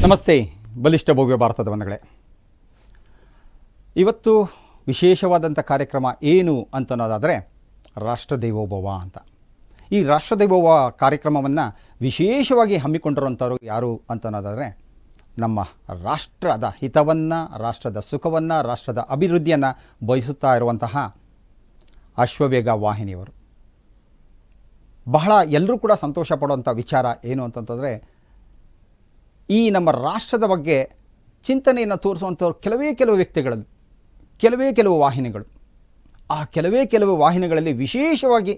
ನಮಸ್ತೆ ಬಲಿಷ್ಠ ಭವ್ಯ ಭಾರತದ ಬಂಧುಗಳೇ. ಇವತ್ತು ವಿಶೇಷವಾದಂಥ ಕಾರ್ಯಕ್ರಮ ಏನು ಅಂತನ್ನೋದಾದರೆ ರಾಷ್ಟ್ರದೇವೋಭವ ಅಂತ. ಈ ರಾಷ್ಟ್ರದೇವೋಭವ ಕಾರ್ಯಕ್ರಮವನ್ನು ವಿಶೇಷವಾಗಿ ಹಮ್ಮಿಕೊಂಡಿರುವಂಥವ್ರು ಯಾರು ಅಂತನ್ನೋದಾದರೆ ನಮ್ಮ ರಾಷ್ಟ್ರದ ಹಿತವನ್ನು, ರಾಷ್ಟ್ರದ ಸುಖವನ್ನು, ರಾಷ್ಟ್ರದ ಅಭಿವೃದ್ಧಿಯನ್ನು ಬಯಸುತ್ತಾ ಇರುವಂತಹ ಅಶ್ವವೇಗ ವಾಹಿನಿಯವರು. ಬಹಳ ಎಲ್ಲರೂ ಕೂಡ ಸಂತೋಷ ಪಡುವಂಥ ವಿಚಾರ ಏನು ಅಂತಂತಂದರೆ, ಈ ನಮ್ಮ ರಾಷ್ಟ್ರದ ಬಗ್ಗೆ ಚಿಂತನೆಯನ್ನು ತೋರಿಸುವಂಥವ್ರು ಕೆಲವು ವ್ಯಕ್ತಿಗಳಲ್ಲಿ ಕೆಲವು ವಾಹಿನಿಗಳು. ಆ ಕೆಲವು ವಾಹಿನಿಗಳಲ್ಲಿ ವಿಶೇಷವಾಗಿ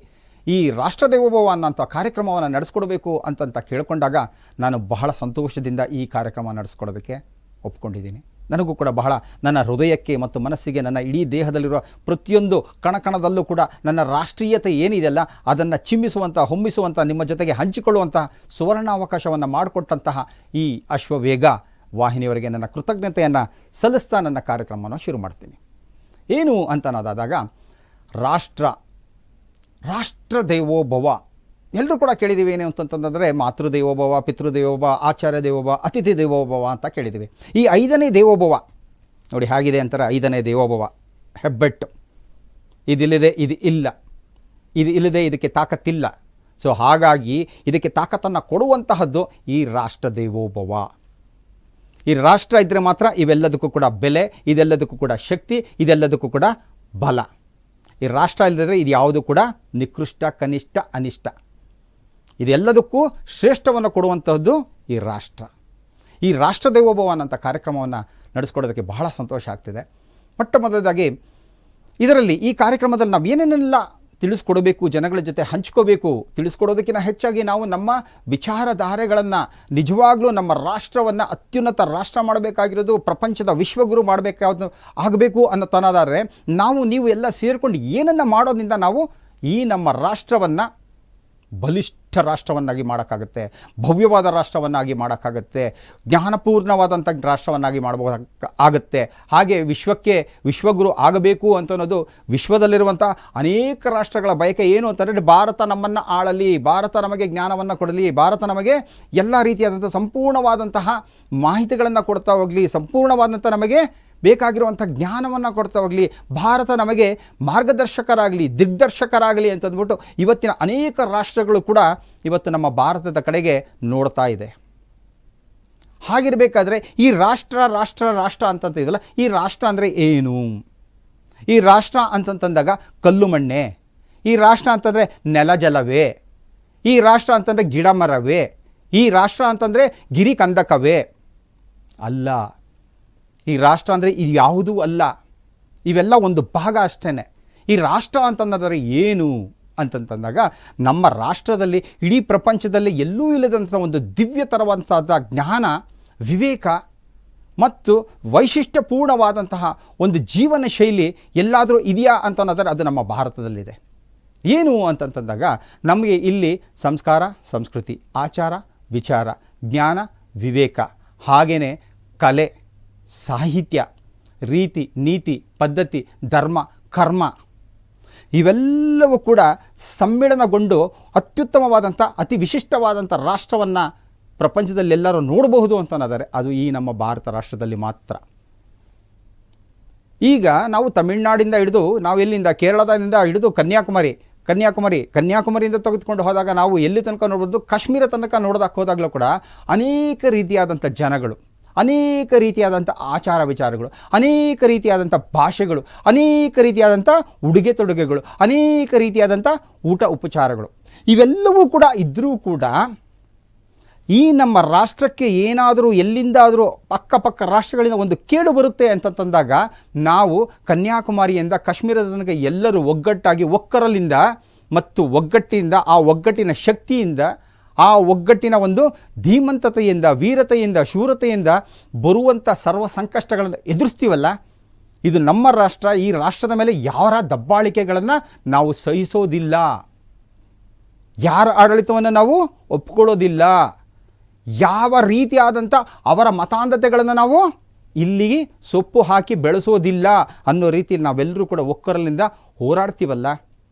ಈ ರಾಷ್ಟ್ರದೇವೋಭವ ಅನ್ನೋಂಥ ಕಾರ್ಯಕ್ರಮವನ್ನು ನಡೆಸ್ಕೊಡ್ಬೇಕು ಅಂತ ಕೇಳಿಕೊಂಡಾಗ ನಾನು ಬಹಳ ಸಂತೋಷದಿಂದ ಈ ಕಾರ್ಯಕ್ರಮ ನಡೆಸ್ಕೊಡೋದಕ್ಕೆ ಒಪ್ಕೊಂಡಿದ್ದೀನಿ. ನನಗೂ ಕೂಡ ಬಹಳ ನನ್ನ ಹೃದಯಕ್ಕೆ ಮತ್ತು ಮನಸ್ಸಿಗೆ, ನನ್ನ ಇಡೀ ದೇಹದಲ್ಲಿರುವ ಪ್ರತಿಯೊಂದು ಕಣಕಣದಲ್ಲೂ ಕೂಡ ನನ್ನ ರಾಷ್ಟ್ರೀಯತೆ ಏನಿದೆಯಲ್ಲ ಅದನ್ನು ಚಿಮ್ಮಿಸುವಂಥ, ಹೊಮ್ಮಿಸುವಂಥ, ನಿಮ್ಮ ಜೊತೆಗೆ ಹಂಚಿಕೊಳ್ಳುವಂಥ ಸುವರ್ಣಾವಕಾಶವನ್ನು ಮಾಡಿಕೊಟ್ಟಂತಹ ಈ ಅಶ್ವವೇಗ ವಾಹಿನಿಯವರಿಗೆ ನನ್ನ ಕೃತಜ್ಞತೆಯನ್ನು ಸಲ್ಲಿಸ್ತಾ ನನ್ನ ಕಾರ್ಯಕ್ರಮವನ್ನು ಶುರು ಮಾಡ್ತೀನಿ. ಏನು ಅಂತನ್ನೋದಾದಾಗ ರಾಷ್ಟ್ರದೇವೋಭವ ಎಲ್ಲರೂ ಕೂಡ ಕೇಳಿದ್ದೀವಿ. ಏನು ಅಂತಂತಂದರೆ ಮಾತೃದೇವೋಭವ, ಪಿತೃದೇವೋಭವ, ಆಚಾರ್ಯ ದೇವೋಭವ, ಅತಿಥಿ ದೇವೋಭವ ಅಂತ ಕೇಳಿದ್ದೀವಿ. ಈ 5ನೇ ದೇವೋಭವ ನೋಡಿ ಹೇಗಿದೆ ಅಂತಾರೆ. 5ನೇ ದೇವೋಭವ ಹೆಬ್ಬೆಟ್ಟು, ಇದಿಲ್ಲದೆ ಇದು ಇಲ್ಲ, ಇದು ಇಲ್ಲದೆ ಇದಕ್ಕೆ ತಾಕತ್ತಿಲ್ಲ. ಸೊ ಹಾಗಾಗಿ ಇದಕ್ಕೆ ತಾಕತ್ತನ್ನು ಕೊಡುವಂತಹದ್ದು ಈ ರಾಷ್ಟ್ರದೇವೋಭವ. ಈ ರಾಷ್ಟ್ರ ಇದ್ದರೆ ಮಾತ್ರ ಇವೆಲ್ಲದಕ್ಕೂ ಕೂಡ ಬೆಲೆ, ಇದೆಲ್ಲದಕ್ಕೂ ಕೂಡ ಶಕ್ತಿ, ಇದೆಲ್ಲದಕ್ಕೂ ಕೂಡ ಬಲ. ಈ ರಾಷ್ಟ್ರ ಇಲ್ಲದಿದ್ದರೆ ಇದು ಯಾವುದು ಕೂಡ ನಿಕೃಷ್ಟ, ಕನಿಷ್ಠ, ಅನಿಷ್ಟ. ಇದೆಲ್ಲದಕ್ಕೂ ಶ್ರೇಷ್ಠವನ್ನು ಕೊಡುವಂಥದ್ದು ಈ ರಾಷ್ಟ್ರ. ಈ ರಾಷ್ಟ್ರದೇವೋಭವ ಅನ್ನೋಂಥ ಕಾರ್ಯಕ್ರಮವನ್ನು ನಡೆಸ್ಕೊಡೋದಕ್ಕೆ ಬಹಳ ಸಂತೋಷ ಆಗ್ತಿದೆ. ಮೊಟ್ಟ ಮೊದಲದಾಗಿ ಇದರಲ್ಲಿ ಈ ಕಾರ್ಯಕ್ರಮದಲ್ಲಿ ನಾವು ಏನೇನೆಲ್ಲ ತಿಳಿಸ್ಕೊಡಬೇಕು, ಜನಗಳ ಜೊತೆ ಹಂಚ್ಕೋಬೇಕು, ತಿಳಿಸ್ಕೊಡೋದಕ್ಕಿಂತ ಹೆಚ್ಚಾಗಿ ನಾವು ನಮ್ಮ ವಿಚಾರಧಾರೆಗಳನ್ನು ನಿಜವಾಗ್ಲೂ ನಮ್ಮ ರಾಷ್ಟ್ರವನ್ನು ಅತ್ಯುನ್ನತ ರಾಷ್ಟ್ರ ಮಾಡಬೇಕಾಗಿರೋದು, ಪ್ರಪಂಚದ ವಿಶ್ವಗುರು ಆಗಬೇಕು ಅನ್ನೋತನಾದರೆ ನೀವು ಎಲ್ಲ ಸೇರಿಕೊಂಡು ಏನನ್ನು ಮಾಡೋದ್ರಿಂದ ನಾವು ಈ ನಮ್ಮ ರಾಷ್ಟ್ರವನ್ನು ಬಲಿಷ್ಠ ರಾಷ್ಟ್ರವನ್ನಾಗಿ ಮಾಡೋಕ್ಕಾಗುತ್ತೆ, ಭವ್ಯವಾದ ರಾಷ್ಟ್ರವನ್ನಾಗಿ ಮಾಡೋಕ್ಕಾಗುತ್ತೆ, ಜ್ಞಾನಪೂರ್ಣವಾದಂಥ ರಾಷ್ಟ್ರವನ್ನಾಗಿ ಆಗುತ್ತೆ. ಹಾಗೆ ವಿಶ್ವಗುರು ಆಗಬೇಕು ಅಂತನ್ನೋದು ವಿಶ್ವದಲ್ಲಿರುವಂಥ ಅನೇಕ ರಾಷ್ಟ್ರಗಳ ಬಯಕೆ. ಏನು ಅಂತಂದರೆ ಭಾರತ ನಮ್ಮನ್ನು ಆಳಲಿ, ಭಾರತ ನಮಗೆ ಜ್ಞಾನವನ್ನು ಕೊಡಲಿ, ಭಾರತ ನಮಗೆ ಎಲ್ಲ ರೀತಿಯಾದಂಥ ಸಂಪೂರ್ಣವಾದಂತಹ ಮಾಹಿತಿಗಳನ್ನು ಕೊಡ್ತಾ ಹೋಗಲಿ, ಸಂಪೂರ್ಣವಾದಂಥ ನಮಗೆ ಬೇಕಾಗಿರುವಂಥ ಜ್ಞಾನವನ್ನು ಕೊಡ್ತಾ ಹೋಗಲಿ, ಭಾರತ ನಮಗೆ ಮಾರ್ಗದರ್ಶಕರಾಗಲಿ, ದಿಗ್ದರ್ಶಕರಾಗಲಿ ಅಂತಂದ್ಬಿಟ್ಟು ಇವತ್ತಿನ ಅನೇಕ ರಾಷ್ಟ್ರಗಳು ಕೂಡ ಇವತ್ತು ನಮ್ಮ ಭಾರತದ ಕಡೆಗೆ ನೋಡ್ತಾ ಇದೆ. ಹಾಗಿರಬೇಕಾದ್ರೆ ಈ ರಾಷ್ಟ್ರ ಅಂತಂತಿದಲ್ಲ, ಈ ರಾಷ್ಟ್ರ ಅಂದರೆ ಏನು? ಈ ರಾಷ್ಟ್ರ ಅಂತಂತಂದಾಗ ಕಲ್ಲು ಮಣ್ಣೆ, ಈ ರಾಷ್ಟ್ರ ಅಂತಂದರೆ ನೆಲ ಜಲವೇ, ಈ ರಾಷ್ಟ್ರ ಅಂತಂದರೆ ಗಿಡ ಮರವೇ, ಈ ರಾಷ್ಟ್ರ ಅಂತಂದರೆ ಗಿರಿ ಕಂದಕವೇ? ಅಲ್ಲ. ಈ ರಾಷ್ಟ್ರ ಅಂದರೆ ಇದು ಯಾವುದೂ ಅಲ್ಲ, ಇವೆಲ್ಲ ಒಂದು ಭಾಗ ಅಷ್ಟೇ. ಈ ರಾಷ್ಟ್ರ ಅಂತಂದರೆ ಏನು ಅಂತಂತಂದಾಗ ನಮ್ಮ ರಾಷ್ಟ್ರದಲ್ಲಿ ಇಡೀ ಪ್ರಪಂಚದಲ್ಲಿ ಎಲ್ಲೂ ಇಲ್ಲದಂಥ ಒಂದು ದಿವ್ಯತರವಾದಂಥ ಜ್ಞಾನ, ವಿವೇಕ ಮತ್ತು ವೈಶಿಷ್ಟ್ಯಪೂರ್ಣವಾದಂತಹ ಒಂದು ಜೀವನ ಶೈಲಿ ಎಲ್ಲಾದರೂ ಇದೆಯಾ ಅಂತನ್ನೋದರೆ ಅದು ನಮ್ಮ ಭಾರತದಲ್ಲಿದೆ. ಏನು ಅಂತಂತಂದಾಗ ನಮಗೆ ಇಲ್ಲಿ ಸಂಸ್ಕಾರ, ಸಂಸ್ಕೃತಿ, ಆಚಾರ, ವಿಚಾರ, ಜ್ಞಾನ, ವಿವೇಕ, ಹಾಗೆಯೇ ಕಲೆ, ಸಾಹಿತ್ಯ, ರೀತಿ, ನೀತಿ, ಪದ್ಧತಿ, ಧರ್ಮ, ಕರ್ಮ ಇವೆಲ್ಲವೂ ಕೂಡ ಸಮ್ಮಿಳನಗೊಂಡು ಅತ್ಯುತ್ತಮವಾದಂಥ, ಅತಿ ವಿಶಿಷ್ಟವಾದಂಥ ರಾಷ್ಟ್ರವನ್ನು ಪ್ರಪಂಚದಲ್ಲೆಲ್ಲರೂ ನೋಡಬಹುದು ಅಂತಂದರೆ ಅದು ಈ ನಮ್ಮ ಭಾರತ ರಾಷ್ಟ್ರದಲ್ಲಿ ಮಾತ್ರ. ಈಗ ನಾವು ತಮಿಳುನಾಡಿಂದ ಹಿಡಿದು, ನಾವು ಎಲ್ಲಿಂದ ಕೇರಳದಿಂದ ಹಿಡಿದು ಕನ್ಯಾಕುಮಾರಿಯಿಂದ ತೆಗೆದುಕೊಂಡು ಹೋದಾಗ ನಾವು ಎಲ್ಲಿ ತನಕ ನೋಡ್ಬೋದು, ಕಾಶ್ಮೀರ ತನಕ ನೋಡೋದಕ್ಕೆ ಹೋದಾಗಲೂ ಕೂಡ ಅನೇಕ ರೀತಿಯಾದಂಥ ಜನಗಳು, ಅನೇಕ ರೀತಿಯಾದಂಥ ಆಚಾರ ವಿಚಾರಗಳು, ಅನೇಕ ರೀತಿಯಾದಂಥ ಭಾಷೆಗಳು, ಅನೇಕ ರೀತಿಯಾದಂಥ ಉಡುಗೆ ತೊಡುಗೆಗಳು, ಅನೇಕ ರೀತಿಯಾದಂಥ ಊಟ ಉಪಚಾರಗಳು ಇವೆಲ್ಲವೂ ಕೂಡ ಇದ್ದರೂ ಕೂಡ ಈ ನಮ್ಮ ರಾಷ್ಟ್ರಕ್ಕೆ ಏನಾದರೂ ಎಲ್ಲಿಂದಾದರೂ ಅಕ್ಕಪಕ್ಕ ರಾಷ್ಟ್ರಗಳಿಂದ ಒಂದು ಕೇಡು ಬರುತ್ತೆ ಅಂತಂದಾಗ ನಾವು ಕನ್ಯಾಕುಮಾರಿಯಿಂದ ಕಾಶ್ಮೀರದ ತನಕ ಎಲ್ಲರೂ ಒಗ್ಗಟ್ಟಾಗಿ ಒಕ್ಕರಲಿಂದ ಮತ್ತು ಒಗ್ಗಟ್ಟಿನಿಂದ, ಆ ಒಗ್ಗಟ್ಟಿನ ಶಕ್ತಿಯಿಂದ, ಆ ಒಗ್ಗಟ್ಟಿನ ಒಂದು ಧೀಮಂತತೆಯಿಂದ, ವೀರತೆಯಿಂದ, ಶೂರತೆಯಿಂದ ಬರುವಂಥ ಸರ್ವ ಸಂಕಷ್ಟಗಳನ್ನು ಎದುರಿಸ್ತೀವಲ್ಲ, ಇದು ನಮ್ಮ ರಾಷ್ಟ್ರ. ಈ ರಾಷ್ಟ್ರದ ಮೇಲೆ ಯಾರ ದಬ್ಬಾಳಿಕೆಗಳನ್ನು ನಾವು ಸಹಿಸೋದಿಲ್ಲ, ಯಾರ ಆಡಳಿತವನ್ನು ನಾವು ಒಪ್ಕೊಳ್ಳೋದಿಲ್ಲ, ಯಾವ ರೀತಿಯಾದಂಥ ಅವರ ಮತಾಂಧತೆಗಳನ್ನು ನಾವು ಇಲ್ಲಿಗೆ ಸೊಪ್ಪು ಹಾಕಿ ಬೆಳೆಸೋದಿಲ್ಲ ಅನ್ನೋ ರೀತಿಯಲ್ಲಿ ನಾವೆಲ್ಲರೂ ಕೂಡ ಒಕ್ಕರಲಿಂದ ಹೋರಾಡ್ತೀವಲ್ಲ,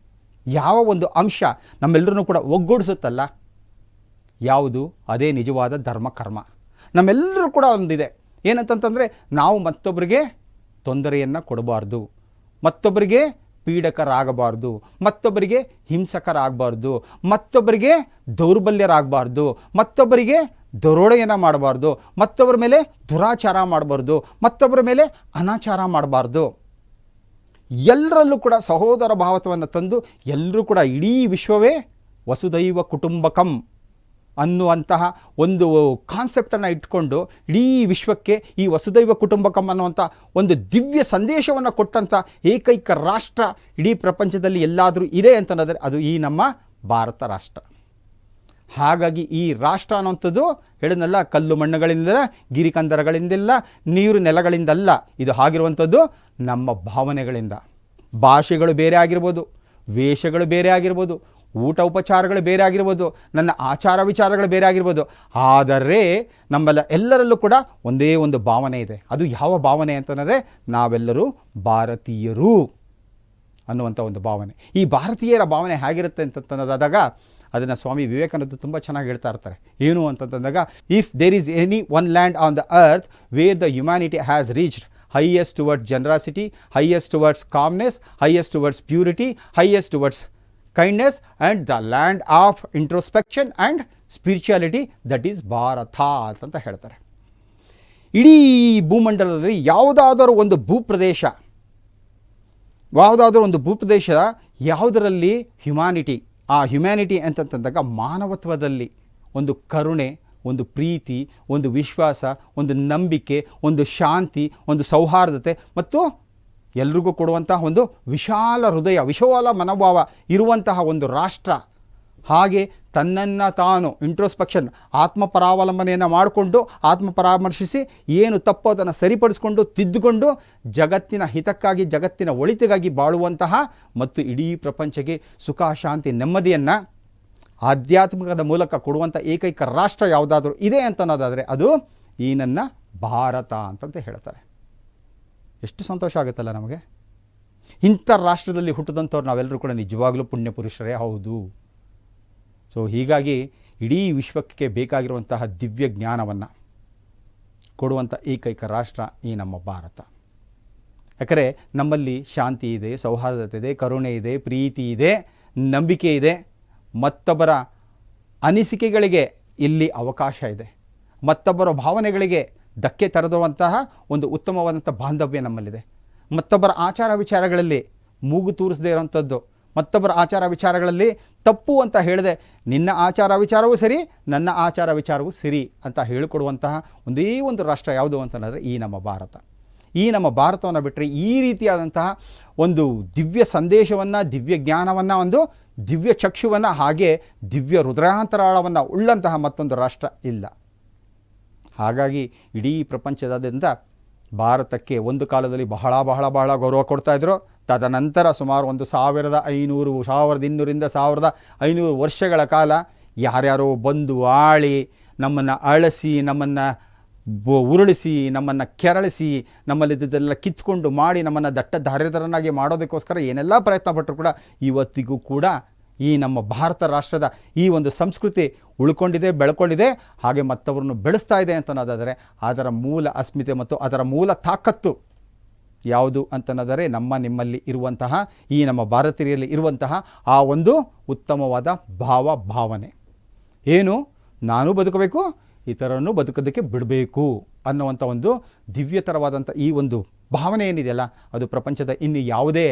ಯಾವ ಒಂದು ಅಂಶ ನಮ್ಮೆಲ್ಲರೂ ಕೂಡ ಒಗ್ಗೂಡಿಸುತ್ತಲ್ಲ, ಯಾವುದು? ಅದೇ ನಿಜವಾದ ಧರ್ಮ ಕರ್ಮ. ನಮ್ಮೆಲ್ಲರೂ ಕೂಡ ಒಂದಿದೆ, ಏನಂತಂತಂದರೆ ನಾವು ಮತ್ತೊಬ್ಬರಿಗೆ ತೊಂದರೆಯನ್ನು ಕೊಡಬಾರ್ದು, ಮತ್ತೊಬ್ಬರಿಗೆ ಪೀಡಕರಾಗಬಾರ್ದು, ಮತ್ತೊಬ್ಬರಿಗೆ ಹಿಂಸಕರಾಗಬಾರ್ದು, ಮತ್ತೊಬ್ಬರಿಗೆ ದೌರ್ಬಲ್ಯರಾಗಬಾರ್ದು, ಮತ್ತೊಬ್ಬರಿಗೆ ದರೋಡೆಯನ್ನು ಮಾಡಬಾರ್ದು, ಮತ್ತೊಬ್ಬರ ಮೇಲೆ ದುರಾಚಾರ ಮಾಡಬಾರ್ದು, ಮತ್ತೊಬ್ಬರ ಮೇಲೆ ಅನಾಚಾರ ಮಾಡಬಾರ್ದು. ಎಲ್ಲರಲ್ಲೂ ಕೂಡ ಸಹೋದರ ಭಾವತ್ವವನ್ನು ತಂದು ಎಲ್ಲರೂ ಕೂಡ ಇಡೀ ವಿಶ್ವವೇ ವಸುದೈವ ಕುಟುಂಬಕಂ ಅನ್ನುವಂತಹ ಒಂದು ಕಾನ್ಸೆಪ್ಟನ್ನು ಇಟ್ಕೊಂಡು ಇಡೀ ವಿಶ್ವಕ್ಕೆ ಈ ವಸುದೈವ ಕುಟುಂಬಕಂ ಅನ್ನುವಂಥ ಒಂದು ದಿವ್ಯ ಸಂದೇಶವನ್ನು ಕೊಟ್ಟಂಥ ಏಕೈಕ ರಾಷ್ಟ್ರ ಇಡೀ ಪ್ರಪಂಚದಲ್ಲಿ ಎಲ್ಲಾದರೂ ಇದೆ ಅಂತಂದರೆ ಅದು ಈ ನಮ್ಮ ಭಾರತ ರಾಷ್ಟ್ರ. ಹಾಗಾಗಿ ಈ ರಾಷ್ಟ್ರ ಅನ್ನೋಂಥದ್ದು ಹೇಳಿದ್ನಲ್ಲ, ಕಲ್ಲು ಮಣ್ಣುಗಳಿಂದಲ್ಲ, ಗಿರಿಕಂದರಗಳಿಂದಲ್ಲ, ನೀರು ನೆಲಗಳಿಂದಲ್ಲ, ಇದು ಆಗಿರುವಂಥದ್ದು ನಮ್ಮ ಭಾವನೆಗಳಿಂದ. ಭಾಷೆಗಳು ಬೇರೆ ಆಗಿರ್ಬೋದು, ವೇಷಗಳು ಬೇರೆ ಆಗಿರ್ಬೋದು, ಊಟ ಉಪಚಾರಗಳು ಬೇರೆ ಆಗಿರ್ಬೋದು, ನನ್ನ ಆಚಾರ ವಿಚಾರಗಳು ಬೇರೆ ಆಗಿರ್ಬೋದು, ಆದರೆ ನಮ್ಮೆಲ್ಲ ಎಲ್ಲರಲ್ಲೂ ಕೂಡ ಒಂದೇ ಒಂದು ಭಾವನೆ ಇದೆ. ಅದು ಯಾವ ಭಾವನೆ ಅಂತಂದರೆ ನಾವೆಲ್ಲರೂ ಭಾರತೀಯರು ಅನ್ನುವಂಥ ಒಂದು ಭಾವನೆ. ಈ ಭಾರತೀಯರ ಭಾವನೆ ಹೇಗಿರುತ್ತೆ ಅಂತಂದಾದಾಗ ಅದನ್ನು ಸ್ವಾಮಿ ವಿವೇಕಾನಂದ ತುಂಬ ಚೆನ್ನಾಗಿ ಹೇಳ್ತಾ ಇರ್ತಾರೆ. ಏನು ಅಂತಂದಾಗ, if there is any one land on the earth where the humanity has reached highest towards generosity, highest towards calmness, highest towards purity, highest towards kindness, and the land of introspection and spirituality, that is Bharat ಅಂತ ಹೇಳ್ತಾರೆ. ಇಡೀ ಭೂಮಂಡಲದಲ್ಲಿ ಯಾವುದಾದರೂ ಒಂದು ಭೂಪ್ರದೇಶ ಯಾವುದರಲ್ಲಿ humanity, ಆ humanity ಅಂತಂದಾಗ ಮಾನವತ್ವದಲ್ಲಿ ಒಂದು ಕರುಣೆ, ಒಂದು ಪ್ರೀತಿ, ಒಂದು ವಿಶ್ವಾಸ, ಒಂದು ನಂಬಿಕೆ, ಒಂದು ಶಾಂತಿ, ಒಂದು ಸೌಹಾರ್ದತೆ ಮತ್ತು ಎಲ್ರಿಗೂ ಕೊಡುವಂತಹ ಒಂದು ವಿಶಾಲ ಹೃದಯ, ವಿಶಾಲ ಮನೋಭಾವ ಇರುವಂತಹ ಒಂದು ರಾಷ್ಟ್ರ. ಹಾಗೆ ತನ್ನನ್ನು ತಾನು ಇಂಟ್ರೋಸ್ಪೆಕ್ಷನ್, ಆತ್ಮಪರಾವಲಂಬನೆಯನ್ನು ಮಾಡಿಕೊಂಡು ಆತ್ಮಪರಾಮರ್ಶಿಸಿ ಏನು ತಪ್ಪು ಅದನ್ನು ಸರಿಪಡಿಸ್ಕೊಂಡು ತಿದ್ದುಕೊಂಡು ಜಗತ್ತಿನ ಹಿತಕ್ಕಾಗಿ, ಜಗತ್ತಿನ ಒಳಿತಿಗಾಗಿ ಬಾಳುವಂತಹ ಮತ್ತು ಇಡೀ ಪ್ರಪಂಚಕ್ಕೆ ಸುಖ, ಶಾಂತಿ, ನೆಮ್ಮದಿಯನ್ನು ಆಧ್ಯಾತ್ಮಿಕದ ಮೂಲಕ ಕೊಡುವಂಥ ಏಕೈಕ ರಾಷ್ಟ್ರ ಯಾವುದಾದ್ರೂ ಇದೆ ಅಂತ ಅನ್ನೋದಾದರೆ ಅದು ಈ ನನ್ನ ಭಾರತ ಅಂತಂತ ಹೇಳ್ತಾರೆ. ಎಷ್ಟು ಸಂತೋಷ ಆಗುತ್ತಲ್ಲ ನಮಗೆ. ಇಂಥ ರಾಷ್ಟ್ರದಲ್ಲಿ ಹುಟ್ಟಿದಂಥವ್ರು ನಾವೆಲ್ಲರೂ ಕೂಡ ನಿಜವಾಗಲೂ ಪುಣ್ಯ ಪುರುಷರೇ ಹೌದು. ಸೊ ಹೀಗಾಗಿ ಇಡೀ ವಿಶ್ವಕ್ಕೆ ಬೇಕಾಗಿರುವಂತಹ ದಿವ್ಯ ಜ್ಞಾನವನ್ನು ಕೊಡುವಂಥ ಏಕೈಕ ರಾಷ್ಟ್ರ ಈ ನಮ್ಮ ಭಾರತ. ಯಾಕಂದರೆ ನಮ್ಮಲ್ಲಿ ಶಾಂತಿ ಇದೆ, ಸೌಹಾರ್ದತೆ ಇದೆ, ಕರುಣೆ ಇದೆ, ಪ್ರೀತಿ ಇದೆ, ನಂಬಿಕೆ ಇದೆ, ಮತ್ತೊಬ್ಬರ ಅನಿಸಿಕೆಗಳಿಗೆ ಇಲ್ಲಿ ಅವಕಾಶ ಇದೆ, ಮತ್ತೊಬ್ಬರ ಭಾವನೆಗಳಿಗೆ ಧಕ್ಕೆ ತರದುವಂತಹ ಒಂದು ಉತ್ತಮವಾದಂಥ ಬಾಂಧವ್ಯ ನಮ್ಮಲ್ಲಿದೆ. ಮತ್ತೊಬ್ಬರ ಆಚಾರ ವಿಚಾರಗಳಲ್ಲಿ ಮೂಗು ತೂರಿಸದೇ ಇರೋವಂಥದ್ದು, ಮತ್ತೊಬ್ಬರ ಆಚಾರ ವಿಚಾರಗಳಲ್ಲಿ ತಪ್ಪು ಅಂತ ಹೇಳಿದೆ, ನಿನ್ನ ಆಚಾರ ವಿಚಾರವೂ ಸರಿ, ನನ್ನ ಆಚಾರ ವಿಚಾರವೂ ಸರಿ ಅಂತ ಹೇಳಿಕೊಡುವಂತಹ ಒಂದೇ ಒಂದು ರಾಷ್ಟ್ರ ಯಾವುದು ಅಂತಂದರೆ ಈ ನಮ್ಮ ಭಾರತ. ಈ ನಮ್ಮ ಭಾರತವನ್ನು ಬಿಟ್ಟರೆ ಈ ರೀತಿಯಾದಂತಹ ಒಂದು ದಿವ್ಯ ಸಂದೇಶವನ್ನು, ದಿವ್ಯ ಜ್ಞಾನವನ್ನು, ಒಂದು ದಿವ್ಯ ಚಕ್ಷುವನ್ನು, ಹಾಗೆ ದಿವ್ಯ ಹೃದಯಾಂತರಾಳವನ್ನು ಉಳ್ಳಂತಹ ಮತ್ತೊಂದು ರಾಷ್ಟ್ರ ಇಲ್ಲ. ಹಾಗಾಗಿ ಇಡೀ ಪ್ರಪಂಚದಾದ್ಯಂತ ಭಾರತಕ್ಕೆ ಒಂದು ಕಾಲದಲ್ಲಿ ಬಹಳ ಬಹಳ ಬಹಳ ಗೌರವ ಕೊಡ್ತಾಯಿದ್ರು. ತದನಂತರ ಸುಮಾರು 1200ರಿಂದ 1500 ವರ್ಷಗಳ ಕಾಲ ಯಾರ್ಯಾರೋ ಬಂದು ಆಳಿ, ನಮ್ಮನ್ನು ಅಳಿಸಿ, ನಮ್ಮನ್ನು ಉರುಳಿಸಿ, ನಮ್ಮನ್ನು ಕೆರಳಿಸಿ, ನಮ್ಮಲ್ಲಿದ್ದೆಲ್ಲ ಕಿತ್ಕೊಂಡು ಮಾಡಿ, ನಮ್ಮನ್ನು ದಟ್ಟ ದಾರಿದ್ರನಾಗಿ ಮಾಡೋದಕ್ಕೋಸ್ಕರ ಏನೆಲ್ಲ ಪ್ರಯತ್ನ ಪಟ್ಟರು ಕೂಡ ಇವತ್ತಿಗೂ ಕೂಡ ಈ ನಮ್ಮ ಭಾರತ ರಾಷ್ಟ್ರದ ಈ ಒಂದು ಸಂಸ್ಕೃತಿ ಉಳ್ಕೊಂಡಿದೆ, ಬೆಳ್ಕೊಂಡಿದೆ, ಹಾಗೆ ಮತ್ತವರನ್ನು ಬೆಳೆಸ್ತಾ ಇದೆ ಅಂತನ್ನೋದಾದರೆ ಅದರ ಮೂಲ ಅಸ್ಮಿತೆ ಮತ್ತು ಅದರ ಮೂಲ ತಾಕತ್ತು ಯಾವುದು ಅಂತನ್ನೋದರೆ ನಮ್ಮ ನಿಮ್ಮಲ್ಲಿ ಇರುವಂತಹ, ಈ ನಮ್ಮ ಭಾರತೀಯರಲ್ಲಿ ಇರುವಂತಹ ಆ ಒಂದು ಉತ್ತಮವಾದ ಭಾವನೆ. ಏನು, ನಾನು ಬದುಕಬೇಕು, ಇತರರನ್ನು ಬದುಕೋದಕ್ಕೆ ಬಿಡಬೇಕು ಅನ್ನುವಂಥ ಒಂದು ದಿವ್ಯತರವಾದಂಥ ಈ ಒಂದು ಭಾವನೆ ಏನಿದೆಯಲ್ಲ, ಅದು ಪ್ರಪಂಚದ ಇನ್ನು ಯಾವುದೇ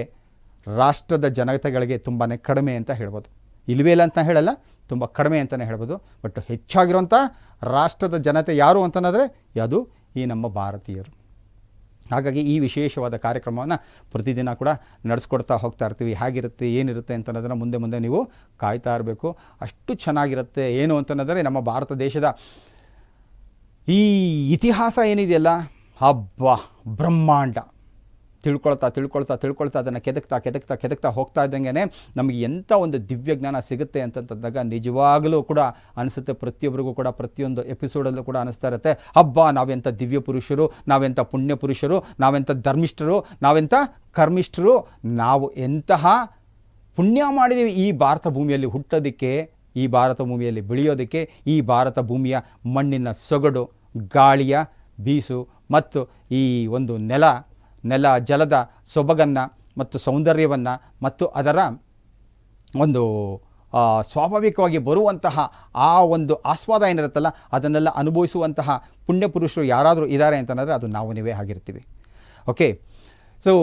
ರಾಷ್ಟ್ರದ ಜನತೆಗಳಿಗೆ ತುಂಬಾ ಕಡಿಮೆ ಅಂತ ಹೇಳ್ಬೋದು. ಇಲ್ಲವೇ ಇಲ್ಲ ಅಂತ ಹೇಳಲ್ಲ, ತುಂಬ ಕಡಿಮೆ ಅಂತಲೇ ಹೇಳ್ಬೋದು. ಬಟ್ ಹೆಚ್ಚಾಗಿರುವಂಥ ರಾಷ್ಟ್ರದ ಜನತೆ ಯಾರು ಅಂತಂದರೆ ಅದು ಈ ನಮ್ಮ ಭಾರತೀಯರು. ಹಾಗಾಗಿ ಈ ವಿಶೇಷವಾದ ಕಾರ್ಯಕ್ರಮವನ್ನು ಪ್ರತಿದಿನ ಕೂಡ ನಡೆಸ್ಕೊಡ್ತಾ ಹೋಗ್ತಾ ಇರ್ತೀವಿ. ಹೇಗಿರುತ್ತೆ, ಏನಿರುತ್ತೆ ಅಂತನ್ನೋದನ್ನು ಮುಂದೆ ನೀವು ಕಾಯ್ತಾ ಇರಬೇಕು. ಅಷ್ಟು ಚೆನ್ನಾಗಿರುತ್ತೆ. ಏನು ಅಂತಂದರೆ ನಮ್ಮ ಭಾರತ ದೇಶದ ಈ ಇತಿಹಾಸ ಏನಿದೆಯಲ್ಲ, ಹಬ್ಬ ಬ್ರಹ್ಮಾಂಡ ತಿಳ್ಕೊಳ್ತಾ ಅದನ್ನು ಕೆದಕ್ತಾ ಹೋಗ್ತಾ ಇದ್ದಂಗೆ ನಮಗೆ ಎಂಥ ಒಂದು ದಿವ್ಯ ಜ್ಞಾನ ಸಿಗುತ್ತೆ ಅಂತಂದಾಗ ನಿಜವಾಗಲೂ ಕೂಡ ಅನಿಸುತ್ತೆ. ಪ್ರತಿಯೊಬ್ಬರಿಗೂ ಕೂಡ ಪ್ರತಿಯೊಂದು ಎಪಿಸೋಡಲ್ಲೂ ಕೂಡ ಅನಿಸ್ತಾ ಇರುತ್ತೆ, ಹಬ್ಬ ನಾವೆಂಥ ದಿವ್ಯ ಪುರುಷರು, ನಾವೆಂಥ ಪುಣ್ಯ ಪುರುಷರು, ನಾವೆಂಥ ಧರ್ಮಿಷ್ಠರು, ನಾವೆಂಥ ಕರ್ಮಿಷ್ಠರು, ನಾವು ಎಂತಹ ಪುಣ್ಯ ಮಾಡಿದ್ದೀವಿ ಈ ಭಾರತ ಭೂಮಿಯಲ್ಲಿ ಹುಟ್ಟೋದಕ್ಕೆ, ಈ ಭಾರತ ಭೂಮಿಯಲ್ಲಿ ಬೆಳೆಯೋದಕ್ಕೆ, ಈ ಭಾರತ ಭೂಮಿಯ ಮಣ್ಣಿನ ಸೊಗಡು ಗಾಳಿಯ ಬೀಸು ಮತ್ತು ಈ ಒಂದು ನೆಲ ಜಲದ ಸೊಬಗನ್ನು ಮತ್ತು ಸೌಂದರ್ಯವನ್ನು ಮತ್ತು ಅದರ ಒಂದು ಸ್ವಾಭಾವಿಕವಾಗಿ ಬರುವಂತಹ ಆ ಒಂದು ಆಸ್ವಾದ ಏನಿರುತ್ತಲ್ಲ ಅದನ್ನೆಲ್ಲ ಅನುಭವಿಸುವಂತಹ ಪುಣ್ಯಪುರುಷರು ಯಾರಾದರೂ ಇದ್ದಾರೆ ಅಂತಂದರೆ ಅದು ನಾವು ನೀವೇ ಆಗಿರ್ತೀವಿ. ಓಕೆ, ಸೊ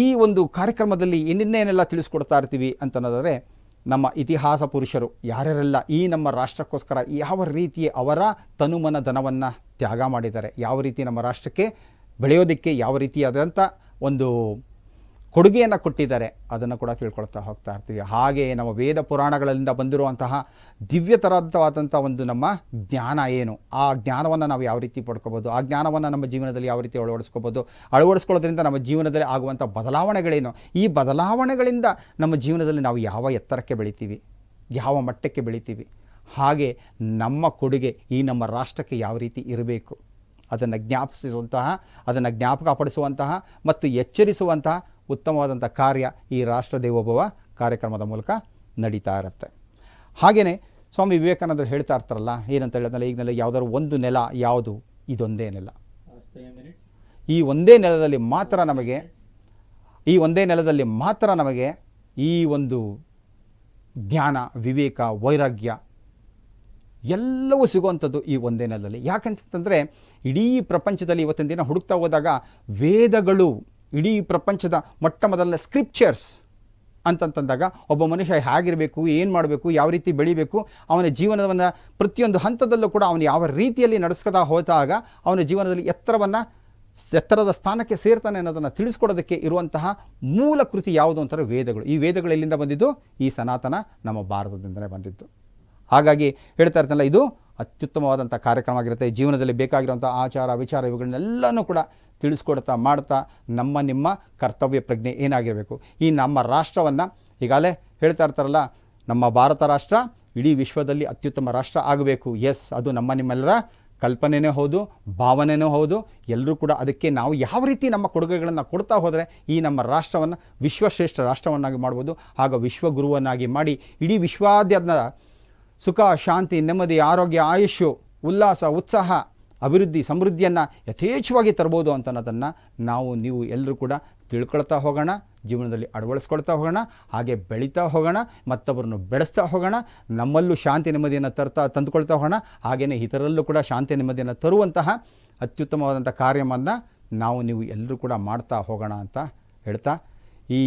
ಈ ಒಂದು ಕಾರ್ಯಕ್ರಮದಲ್ಲಿ ಏನೇನೆಲ್ಲ ತಿಳಿಸ್ಕೊಡ್ತಾ ಇರ್ತೀವಿ ಅಂತಂದರೆ ನಮ್ಮ ಇತಿಹಾಸ ಪುರುಷರು ಯಾರ್ಯಾರೆಲ್ಲ ಈ ನಮ್ಮ ರಾಷ್ಟ್ರಕ್ಕೋಸ್ಕರ ಯಾವ ರೀತಿ ಅವರ ತನುಮನ ಧನವನ್ನು ತ್ಯಾಗ ಮಾಡಿದ್ದಾರೆ, ಯಾವ ರೀತಿ ನಮ್ಮ ರಾಷ್ಟ್ರಕ್ಕೆ ಬೆಳೆಯೋದಕ್ಕೆ ಯಾವ ರೀತಿಯಾದಂಥ ಒಂದು ಕೊಡುಗೆಯನ್ನು ಕೊಟ್ಟಿದ್ದಾರೆ ಅದನ್ನು ಕೂಡ ತಿಳ್ಕೊಳ್ತಾ ಹೋಗ್ತಾ ಇರ್ತೀವಿ. ಹಾಗೆ ನಮ್ಮ ವೇದ ಪುರಾಣಗಳಿಂದ ಬಂದಿರುವಂತಹ ದಿವ್ಯತರವಾದಂಥ ಒಂದು ನಮ್ಮ ಜ್ಞಾನ ಏನು, ಆ ಜ್ಞಾನವನ್ನು ನಾವು ಯಾವ ರೀತಿ ಪಡ್ಕೋಬೋದು, ಆ ಜ್ಞಾನವನ್ನು ನಮ್ಮ ಜೀವನದಲ್ಲಿ ಯಾವ ರೀತಿ ಅಳವಡಿಸ್ಕೊಳ್ಳೋದ್ರಿಂದ ನಮ್ಮ ಜೀವನದಲ್ಲಿ ಆಗುವಂಥ ಬದಲಾವಣೆಗಳೇನು, ಈ ಬದಲಾವಣೆಗಳಿಂದ ನಮ್ಮ ಜೀವನದಲ್ಲಿ ನಾವು ಯಾವ ಎತ್ತರಕ್ಕೆ ಬೆಳಿತೀವಿ, ಯಾವ ಮಟ್ಟಕ್ಕೆ ಬೆಳಿತೀವಿ, ಹಾಗೆ ನಮ್ಮ ಕೊಡುಗೆ ಈ ನಮ್ಮ ರಾಷ್ಟ್ರಕ್ಕೆ ಯಾವ ರೀತಿ ಇರಬೇಕು ಅದನ್ನು ಅದನ್ನು ಜ್ಞಾಪಕಪಡಿಸುವಂತಹ ಮತ್ತು ಎಚ್ಚರಿಸುವಂತಹ ಉತ್ತಮವಾದಂಥ ಕಾರ್ಯ ಈ ರಾಷ್ಟ್ರ ದೇವೋಭವ ಕಾರ್ಯಕ್ರಮದ ಮೂಲಕ ನಡೀತಾ ಇರುತ್ತೆ. ಹಾಗೆಯೇ ಸ್ವಾಮಿ ವಿವೇಕಾನಂದರು ಹೇಳ್ತಾ ಇರ್ತಾರಲ್ಲ, ಏನಂತ ಹೇಳಿದ್ನಲ್ಲ ಈಗಿನಲ್ಲಿ ಯಾವುದಾದ್ರು ಒಂದು ನೆಲ ಯಾವುದು, ಇದೊಂದೇ ನೆಲ. ಈ ಒಂದೇ ನೆಲದಲ್ಲಿ ಮಾತ್ರ ನಮಗೆ ಈ ಒಂದು ಜ್ಞಾನ, ವಿವೇಕ, ವೈರಾಗ್ಯ ಎಲ್ಲವೂ ಸಿಗುವಂಥದ್ದು ಈ ಒಂದೇ ನೆಲದಲ್ಲಿ. ಯಾಕಂತಂದರೆ ಇಡೀ ಪ್ರಪಂಚದಲ್ಲಿ ಇವತ್ತಿನ ದಿನ ಹುಡುಕ್ತಾ ಹೋದಾಗ ವೇದಗಳು ಇಡೀ ಪ್ರಪಂಚದ ಮೊಟ್ಟ ಮೊದಲನೇ ಸ್ಕ್ರಿಪ್ಚರ್ಸ್ ಅಂತಂತಂದಾಗ ಒಬ್ಬ ಮನುಷ್ಯ ಹೇಗಿರಬೇಕು, ಏನು ಮಾಡಬೇಕು, ಯಾವ ರೀತಿ ಬೆಳಿಬೇಕು, ಅವನ ಜೀವನವನ್ನು ಪ್ರತಿಯೊಂದು ಹಂತದಲ್ಲೂ ಕೂಡ ಅವನು ಯಾವ ರೀತಿಯಲ್ಲಿ ನಡೆಸ್ಕೊತಾ ಹೋದಾಗ ಅವನ ಜೀವನದಲ್ಲಿ ಎತ್ತರದ ಸ್ಥಾನಕ್ಕೆ ಸೇರ್ತಾನೆ ಅನ್ನೋದನ್ನು ತಿಳಿಸ್ಕೊಡೋದಕ್ಕೆ ಇರುವಂತಹ ಮೂಲ ಕೃತಿ ಯಾವುದು ಅಂತಾರೆ ವೇದಗಳು. ಈ ವೇದಗಳು ಎಲ್ಲಿಂದ ಬಂದಿದ್ದು? ಈ ಸನಾತನ ನಮ್ಮ ಭಾರತದಿಂದಲೇ ಬಂದಿದ್ದು. ಹಾಗಾಗಿ ಹೇಳ್ತಾ ಇರ್ತಾನಲ್ಲ, ಇದು ಅತ್ಯುತ್ತಮವಾದಂಥ ಕಾರ್ಯಕ್ರಮ ಆಗಿರುತ್ತೆ. ಜೀವನದಲ್ಲಿ ಬೇಕಾಗಿರುವಂಥ ಆಚಾರ ವಿಚಾರ ಇವುಗಳನ್ನೆಲ್ಲನೂ ಕೂಡ ತಿಳಿಸ್ಕೊಡ್ತಾ ಮಾಡ್ತಾ ನಿಮ್ಮ ಕರ್ತವ್ಯ ಪ್ರಜ್ಞೆ ಏನಾಗಿರಬೇಕು, ಈ ನಮ್ಮ ರಾಷ್ಟ್ರವನ್ನು ಈಗಾಗಲೇ ಹೇಳ್ತಾ ಇರ್ತಾರಲ್ಲ, ನಮ್ಮ ಭಾರತ ರಾಷ್ಟ್ರ ಇಡೀ ವಿಶ್ವದಲ್ಲಿ ಅತ್ಯುತ್ತಮ ರಾಷ್ಟ್ರ ಆಗಬೇಕು. ಎಸ್, ಅದು ನಿಮ್ಮೆಲ್ಲರ ಕಲ್ಪನೆಯೂ ಹೌದು, ಭಾವನೆಯೂ ಹೌದು. ಎಲ್ಲರೂ ಕೂಡ ಅದಕ್ಕೆ ನಾವು ಯಾವ ರೀತಿ ನಮ್ಮ ಕೊಡುಗೆಗಳನ್ನು ಕೊಡ್ತಾ ಹೋದರೆ ಈ ನಮ್ಮ ರಾಷ್ಟ್ರವನ್ನು ವಿಶ್ವಶ್ರೇಷ್ಠ ರಾಷ್ಟ್ರವನ್ನಾಗಿ ಮಾಡ್ಬೋದು. ಆಗ ವಿಶ್ವಗುರುವನ್ನಾಗಿ ಮಾಡಿ ಇಡೀ ವಿಶ್ವಾದ್ಯಂತ ಸುಖ, ಶಾಂತಿ, ನೆಮ್ಮದಿ, ಆರೋಗ್ಯ, ಆಯುಷ್ಯು, ಉಲ್ಲಾಸ, ಉತ್ಸಾಹ, ಅಭಿವೃದ್ಧಿ, ಸಮೃದ್ಧಿಯನ್ನು ಯಥೇಚ್ಛವಾಗಿ ತರ್ಬೋದು ಅನ್ನೋದನ್ನು ನೀವು ಎಲ್ಲರೂ ಕೂಡ ತಿಳ್ಕೊಳ್ತಾ ಹೋಗೋಣ, ಜೀವನದಲ್ಲಿ ಅಳವಡಿಸ್ಕೊಳ್ತಾ ಹೋಗೋಣ, ಹಾಗೆ ಬೆಳೀತಾ ಹೋಗೋಣ, ಮತ್ತೊಬ್ಬರನ್ನು ಬೆಳೆಸ್ತಾ ಹೋಗೋಣ, ನಮ್ಮಲ್ಲೂ ಶಾಂತಿ ನೆಮ್ಮದಿಯನ್ನು ತಂದುಕೊಳ್ತಾ ಹೋಗೋಣ, ಹಾಗೆಯೇ ಇತರರಲ್ಲೂ ಕೂಡ ಶಾಂತಿ ನೆಮ್ಮದಿಯನ್ನು ತರುವಂತಹ ಅತ್ಯುತ್ತಮವಾದಂಥ ಕಾರ್ಯವನ್ನು ನೀವು ಎಲ್ಲರೂ ಕೂಡ ಮಾಡ್ತಾ ಹೋಗೋಣ ಅಂತ ಹೇಳ್ತಾ ಈ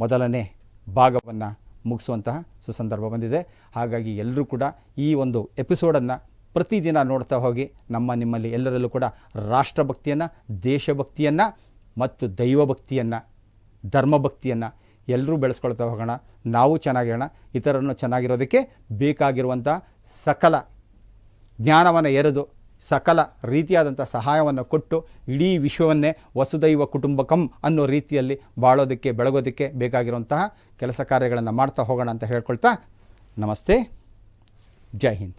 ಮೊದಲನೇ ಭಾಗವನ್ನು ಮುಗಿಸುವಂತಹ ಸುಸಂದರ್ಭ ಬಂದಿದೆ. ಹಾಗಾಗಿ ಎಲ್ಲರೂ ಕೂಡ ಈ ಒಂದು ಎಪಿಸೋಡನ್ನು ಪ್ರತಿದಿನ ನೋಡ್ತಾ ಹೋಗಿ ನಿಮ್ಮಲ್ಲಿ ಎಲ್ಲರಲ್ಲೂ ಕೂಡ ರಾಷ್ಟ್ರಭಕ್ತಿಯನ್ನು, ದೇಶಭಕ್ತಿಯನ್ನು ಮತ್ತು ದೈವಭಕ್ತಿಯನ್ನು, ಧರ್ಮಭಕ್ತಿಯನ್ನು ಎಲ್ಲರೂ ಬೆಳೆಸ್ಕೊಳ್ತಾ ಹೋಗೋಣ. ನಾವು ಚೆನ್ನಾಗಿರೋಣ, ಇತರರನ್ನು ಚೆನ್ನಾಗಿರೋದಕ್ಕೆ ಬೇಕಾಗಿರುವಂಥ ಸಕಲ ಜ್ಞಾನವನ್ನು ಎರೆದು ಸಕಲ ರೀತಿಯಾದಂಥ ಸಹಾಯವನ್ನು ಕೊಟ್ಟು ಇಡೀ ವಿಶ್ವವನ್ನೇ ವಸುದೈವ ಕುಟುಂಬಕಂ ಅನ್ನೋ ರೀತಿಯಲ್ಲಿ ಬಾಳೋದಕ್ಕೆ ಬೆಳಗೋದಕ್ಕೆ ಬೇಕಾಗಿರುವಂತಹ ಕೆಲಸ ಕಾರ್ಯಗಳನ್ನು ಮಾಡ್ತಾ ಹೋಗೋಣ ಅಂತ ಹೇಳ್ಕೊಳ್ತಾ ನಮಸ್ತೆ, ಜೈ ಹಿಂದ್.